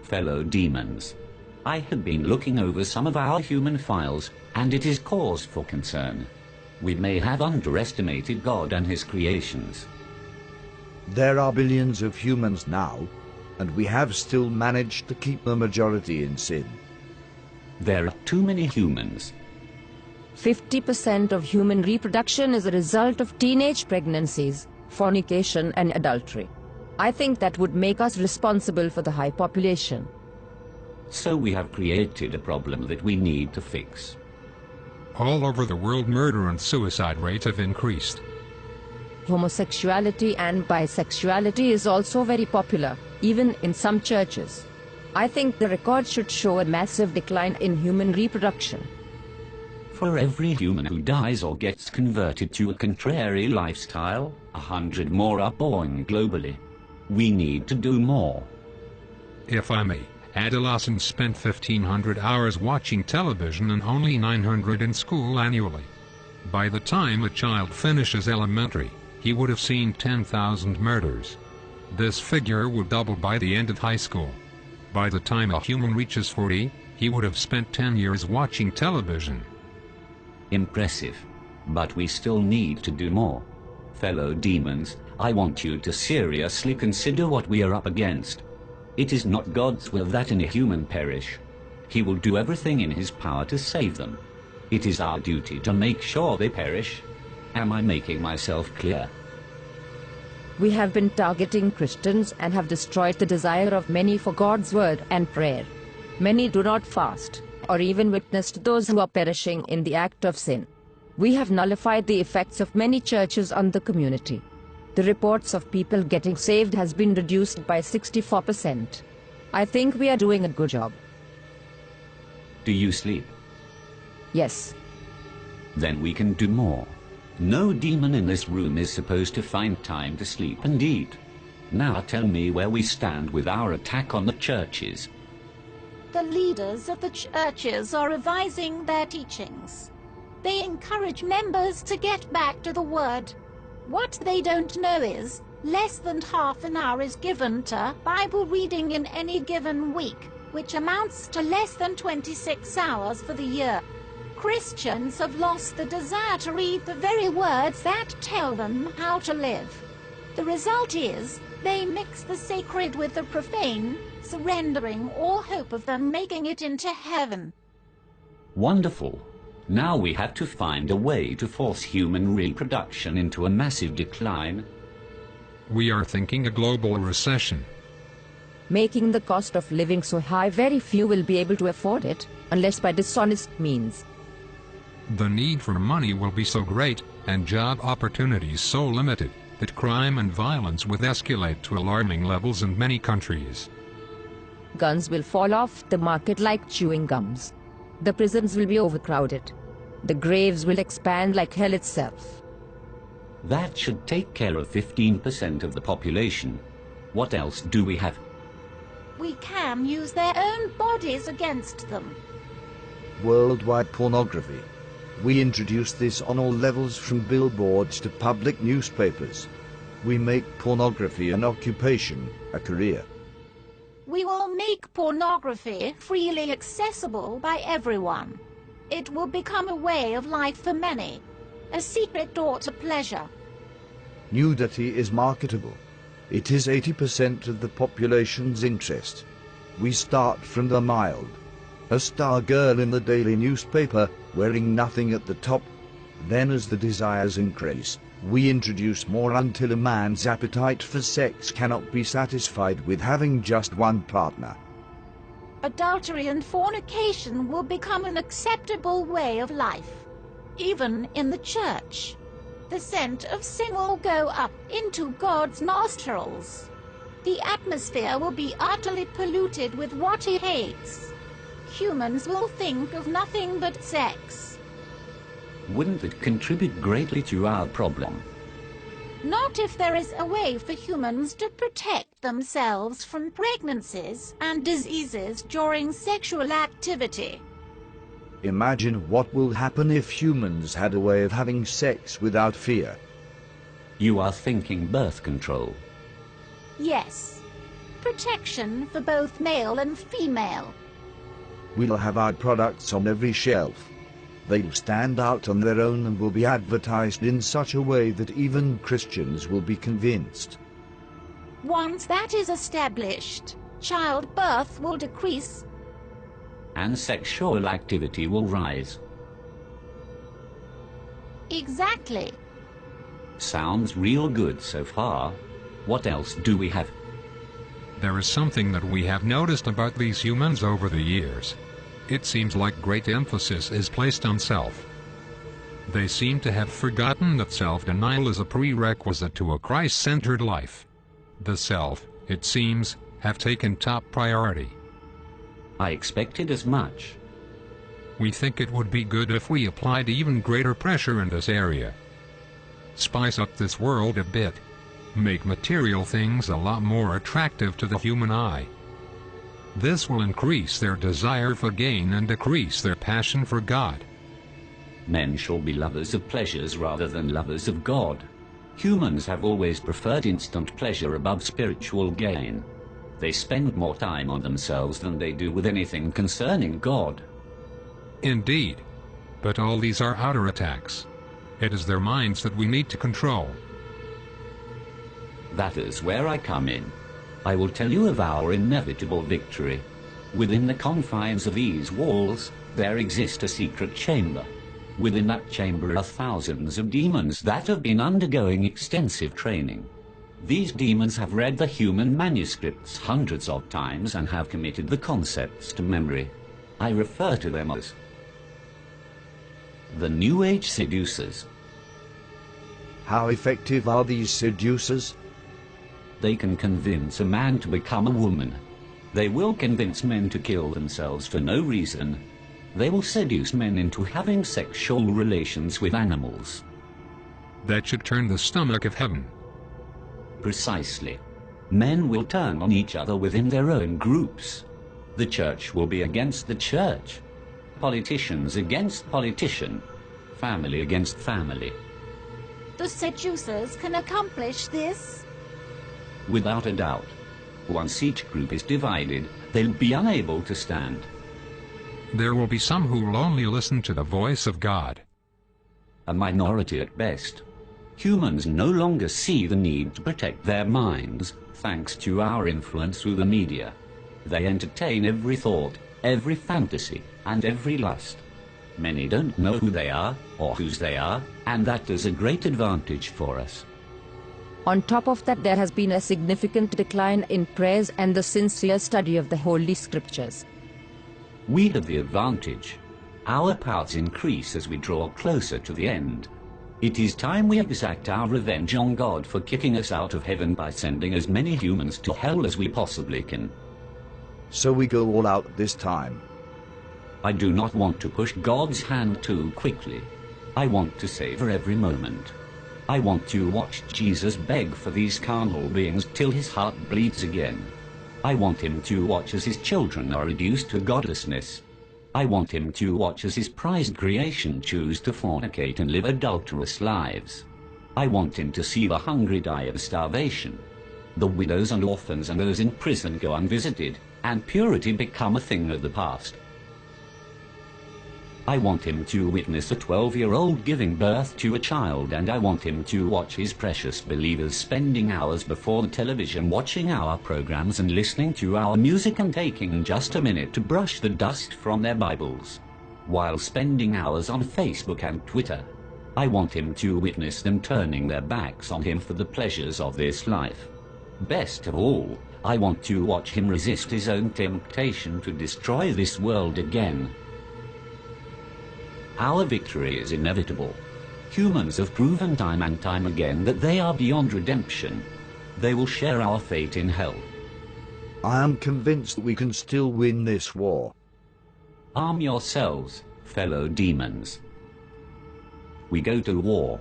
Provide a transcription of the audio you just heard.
Fellow demons, I have been looking over some of our human files, and it is cause for concern. We may have underestimated God and his creations. There are billions of humans now, and we have still managed to keep the majority in sin. There are too many humans. 50% of human reproduction is a result of teenage pregnancies, fornication and adultery. I think that would make us responsible for the high population. So we have created a problem that we need to fix. All over the world, murder and suicide rates have increased. Homosexuality and bisexuality is also very popular, even in some churches. I think the record should show a massive decline in human reproduction. For every human who dies or gets converted to a contrary lifestyle, 100 more are born globally. We need to do more. If I may, adolescents spent 1,500 hours watching television and only 900 in school annually. By the time a child finishes elementary, he would have seen 10,000 murders. This figure would double by the end of high school. By the time a human reaches 40, he would have spent 10 years watching television. Impressive. But we still need to do more. Fellow demons, I want you to seriously consider what we are up against. It is not God's will that any human perish. He will do everything in his power to save them. It is our duty to make sure they perish. Am I making myself clear? We have been targeting Christians and have destroyed the desire of many for God's word and prayer. Many do not fast, or even witness to those who are perishing in the act of sin. We have nullified the effects of many churches on the community. The reports of people getting saved has been reduced by 64%. I think we are doing a good job. Do you sleep? Yes. Then we can do more. No demon in this room is supposed to find time to sleep and eat. Now tell me where we stand with our attack on the churches. The leaders of the churches are revising their teachings. They encourage members to get back to the Word. What they don't know is, less than half an hour is given to Bible reading in any given week, which amounts to less than 26 hours for the year. Christians have lost the desire to read the very words that tell them how to live. The result is, they mix the sacred with the profane, surrendering all hope of them making it into heaven. Wonderful. Now we have to find a way to force human reproduction into a massive decline. We are thinking a global recession. Making the cost of living so high, very few will be able to afford it, unless by dishonest means. The need for money will be so great, and job opportunities so limited, that crime and violence will escalate to alarming levels in many countries. Guns will fall off the market like chewing gums. The prisons will be overcrowded. The graves will expand like hell itself. That should take care of 15% of the population. What else do we have? We can use their own bodies against them. Worldwide pornography. We introduce this on all levels, from billboards to public newspapers. We make pornography an occupation, a career. We will make pornography freely accessible by everyone. It will become a way of life for many, a secret door to pleasure. Nudity is marketable. It is 80% of the population's interest. We start from the mild. A star girl in the daily newspaper, wearing nothing at the top. Then as the desires increase, we introduce more until a man's appetite for sex cannot be satisfied with having just one partner. Adultery and fornication will become an acceptable way of life, even in the church. The scent of sin will go up into God's nostrils. The atmosphere will be utterly polluted with what he hates. Humans will think of nothing but sex. Wouldn't it contribute greatly to our problem? Not if there is a way for humans to protect themselves from pregnancies and diseases during sexual activity. Imagine what will happen if humans had a way of having sex without fear. You are thinking birth control. Yes. protection for both male and female. We'll have our products on every shelf. They'll stand out on their own and will be advertised in such a way that even Christians will be convinced. Once that is established, childbirth will decrease. And sexual activity will rise. Exactly. Sounds real good so far. What else do we have? There is something that we have noticed about these humans over the years. It seems like great emphasis is placed on self. They seem to have forgotten that self-denial is a prerequisite to a Christ-centered life. The self, it seems, have taken top priority. I expected as much. We think it would be good if we applied even greater pressure in this area. Spice up this world a bit. Make material things a lot more attractive to the human eye. This will increase their desire for gain and decrease their passion for God. Men shall be lovers of pleasures rather than lovers of God. Humans have always preferred instant pleasure above spiritual gain. They spend more time on themselves than they do with anything concerning God. Indeed. But all these are outer attacks. It is their minds that we need to control. That is where I come in. I will tell you of our inevitable victory. Within the confines of these walls, there exists a secret chamber. Within that chamber are thousands of demons that have been undergoing extensive training. These demons have read the human manuscripts hundreds of times and have committed the concepts to memory. I refer to them as the New Age seducers. How effective are these seducers? They can convince a man to become a woman. They will convince men to kill themselves for no reason. They will seduce men into having sexual relations with animals. That should turn the stomach of heaven. Precisely. Men will turn on each other within their own groups. The church will be against the church. Politicians against politician. Family against family. The seducers can accomplish this? Without a doubt. Once each group is divided, they'll be unable to stand. There will be some who will only listen to the voice of God. A minority at best. Humans no longer see the need to protect their minds, thanks to our influence through the media. They entertain every thought, every fantasy, and every lust. Many don't know who they are, or whose they are, and that is a great advantage for us. On top of that, there has been a significant decline in prayers and the sincere study of the Holy Scriptures. We have the advantage. Our powers increase as we draw closer to the end. It is time we exact our revenge on God for kicking us out of heaven by sending as many humans to hell as we possibly can. So we go all out this time. I do not want to push God's hand too quickly. I want to savor every moment. I want to watch Jesus beg for these carnal beings till his heart bleeds again. I want him to watch as his children are reduced to godlessness. I want him to watch as his prized creation choose to fornicate and live adulterous lives. I want him to see the hungry die of starvation, the widows and orphans and those in prison go unvisited, and purity become a thing of the past. I want him to witness a 12-year-old giving birth to a child, and I want him to watch his precious believers spending hours before the television watching our programs and listening to our music and taking just a minute to brush the dust from their Bibles, while spending hours on Facebook and Twitter. I want him to witness them turning their backs on him for the pleasures of this life. Best of all, I want to watch him resist his own temptation to destroy this world again. Our victory is inevitable. Humans have proven time and time again that they are beyond redemption. They will share our fate in hell. I am convinced that we can still win this war. Arm yourselves, fellow demons. We go to war.